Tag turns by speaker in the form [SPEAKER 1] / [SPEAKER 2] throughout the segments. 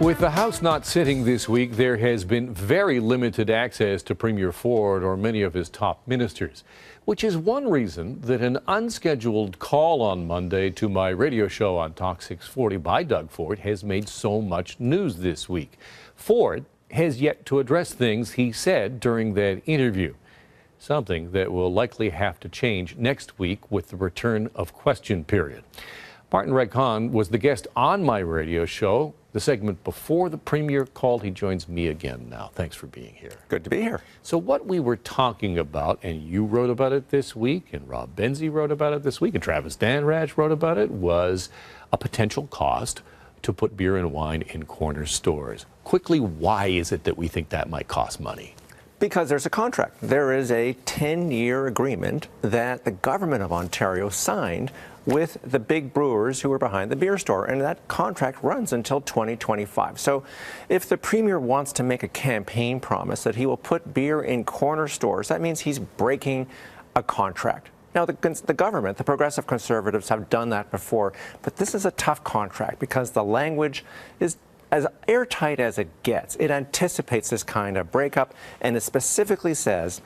[SPEAKER 1] With the House not sitting this week, there has been very limited access to Premier Ford or many of his top ministers, which is one reason that an unscheduled call on Monday to my radio show on Talk 640 by Doug Ford has made so much news this week. Ford has yet to address things he said during that interview, something that will likely have to change next week with the return of question period. Martin Redcon was the guest on my radio show, the segment before the Premier called. He joins me again now. Thanks for being here.
[SPEAKER 2] Good to be here.
[SPEAKER 1] So what we were talking about, and you wrote about it this week, and Rob Benzie wrote about it this week, and Travis Danraj wrote about it, was a potential cost to put beer and wine in corner stores. Quickly, why is it that we think that might cost money?
[SPEAKER 2] Because there's a contract. There is a 10-year agreement that the government of Ontario signed with the big brewers who are behind the beer store, and that contract runs until 2025. So if the Premier wants to make a campaign promise that he will put beer in corner stores, that means he's breaking a contract. Now, the government, the Progressive Conservatives, have done that before, but this is a tough contract because the language is as airtight as it gets. It anticipates this kind of breakup, and it specifically says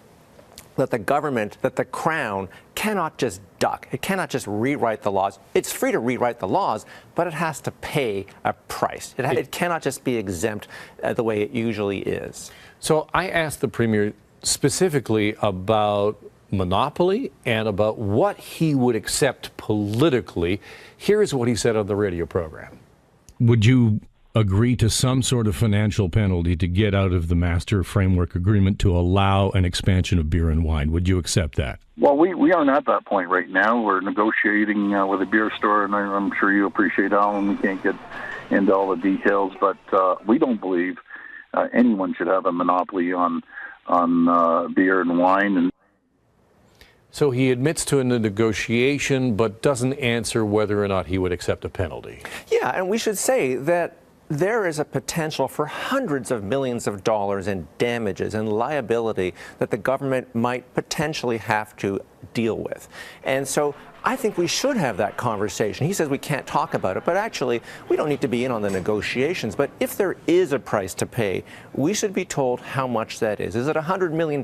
[SPEAKER 2] that the government, that the Crown cannot just duck. It cannot just rewrite the laws. It's free to rewrite the laws, but it has to pay a price. It cannot just be exempt the way it usually is.
[SPEAKER 1] So I asked the Premier specifically about monopoly and about what he would accept politically. Here's what he said on the radio program.
[SPEAKER 3] Would you agree to some sort of financial penalty to get out of the master framework agreement to allow an expansion of beer and wine? Would you accept that?
[SPEAKER 4] Well, we aren't at that point right now. We're negotiating with a beer store, and I'm sure you appreciate, Alan, we can't get into all the details, but we don't believe anyone should have a monopoly on beer and wine. And
[SPEAKER 1] so he admits to a negotiation, but doesn't answer whether or not he would accept a penalty.
[SPEAKER 2] Yeah, and we should say that there is a potential for hundreds of millions of dollars in damages and liability that the government might potentially have to deal with. And so I think we should have that conversation. He says we can't talk about it, but actually we don't need to be in on the negotiations. But if there is a price to pay, we should be told how much that is. Is it $100 million,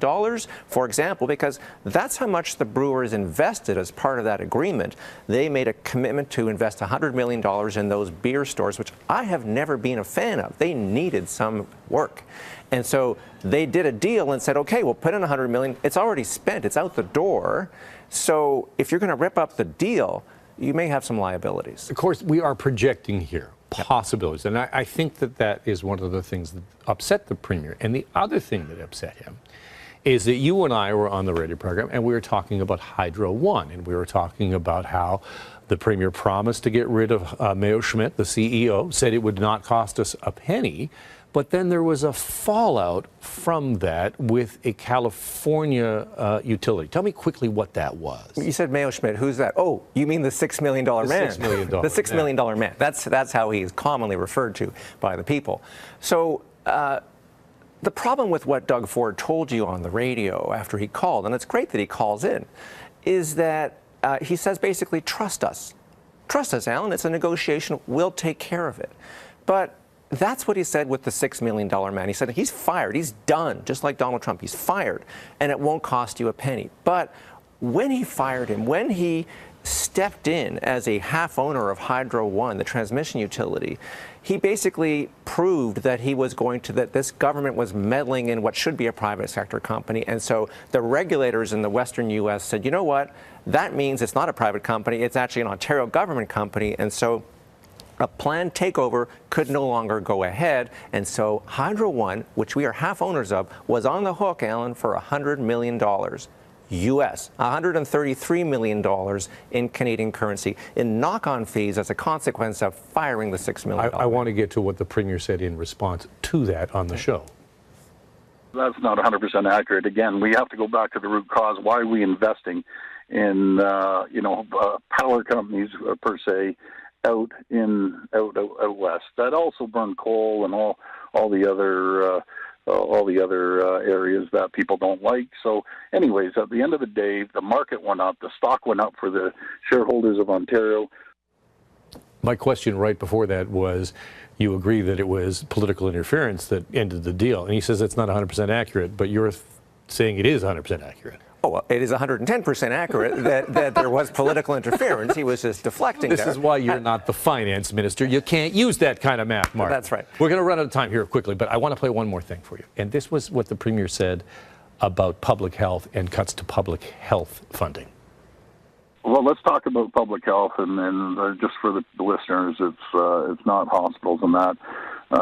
[SPEAKER 2] for example? Because that's how much the brewers invested as part of that agreement. They made a commitment to invest $100 million in those beer stores, which I have never been a fan of. They needed some work. And so they did a deal and said, okay, we'll put in $100 million. It's already spent. It's out the door. So if you're going to rip up the deal, you may have some liabilities.
[SPEAKER 1] Of course, we are projecting here possibilities. And I think that is one of the things that upset the Premier. And the other thing that upset him is that you and I were on the radio program and we were talking about Hydro One, and we were talking about how the Premier promised to get rid of Mayo Schmidt, the CEO, said it would not cost us a penny. But then there was a fallout from that with a California utility. Tell me quickly what that was.
[SPEAKER 2] You said Mayo Schmidt. Who's that? Oh, you mean the $6 million man?
[SPEAKER 1] $6 million.
[SPEAKER 2] The $6 million man. That's how he is commonly referred to by the people. So the problem with what Doug Ford told you on the radio after he called, and it's great that he calls in, is that he says basically, trust us. Trust us, Alan. It's a negotiation. We'll take care of it. But that's what he said with the $6 million man. He said he's fired. He's done, just like Donald Trump. He's fired, and it won't cost you a penny. But when he fired him, when he stepped in as a half owner of Hydro One, the transmission utility, he basically proved that that this government was meddling in what should be a private sector company. And so the regulators in the Western U.S. said, you know what? That means it's not a private company. It's actually an Ontario government company. And so a planned takeover could no longer go ahead, and so Hydro One, which we are half owners of, was on the hook, Alan, for $100 million U.S., $133 million in Canadian currency in knock-on fees as a consequence of firing the $6 million.
[SPEAKER 1] I want to get to what the Premier said in response to that on the show.
[SPEAKER 4] that's not 100% accurate. Again, we have to go back to the root cause. Why are we investing in power companies per se out west that also burn coal and all the other areas that people don't like. So anyways, at the end of the day, the market went up, the stock went up for the shareholders of Ontario.
[SPEAKER 1] My question right before that was, you agree that it was political interference that ended the deal. And he says it's not 100% accurate, but you're saying it is 100% accurate.
[SPEAKER 2] Oh, well, it is 110% accurate that there was political interference. He was just deflecting
[SPEAKER 1] This
[SPEAKER 2] there.
[SPEAKER 1] is why you're not the finance minister. You can't use that kind of math, Mark.
[SPEAKER 2] That's right.
[SPEAKER 1] We're going to run out of time here quickly, but I want to play one more thing for you. And this was what the Premier said about public health and cuts to public health funding.
[SPEAKER 4] Well, let's talk about public health, and then just for the listeners, it's not hospitals and that.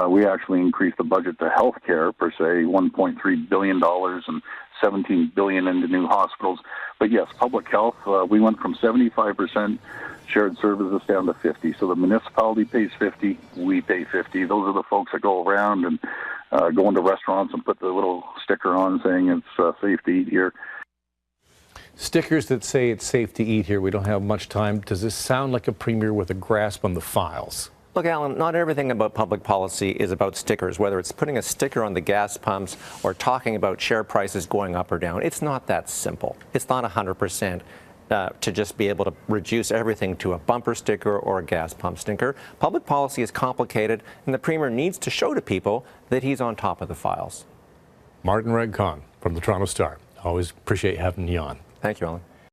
[SPEAKER 4] We actually increased the budget to healthcare per se, $1.3 billion and $17 billion into new hospitals. But yes, public health, we went from 75% shared services down to 50. So the municipality pays 50, we pay 50. Those are the folks that go around and go into restaurants and put the little sticker on saying it's safe to eat here.
[SPEAKER 1] Stickers that say it's safe to eat here. We don't have much time. Does this sound like a premier with a grasp on the files?
[SPEAKER 2] Look, Alan, not everything about public policy is about stickers, whether it's putting a sticker on the gas pumps or talking about share prices going up or down. It's not that simple. It's not 100% to just be able to reduce everything to a bumper sticker or a gas pump sticker. Public policy is complicated, and the Premier needs to show to people that he's on top of the files.
[SPEAKER 1] Martin Redcon from the Toronto Star. Always appreciate having you on.
[SPEAKER 2] Thank you, Alan.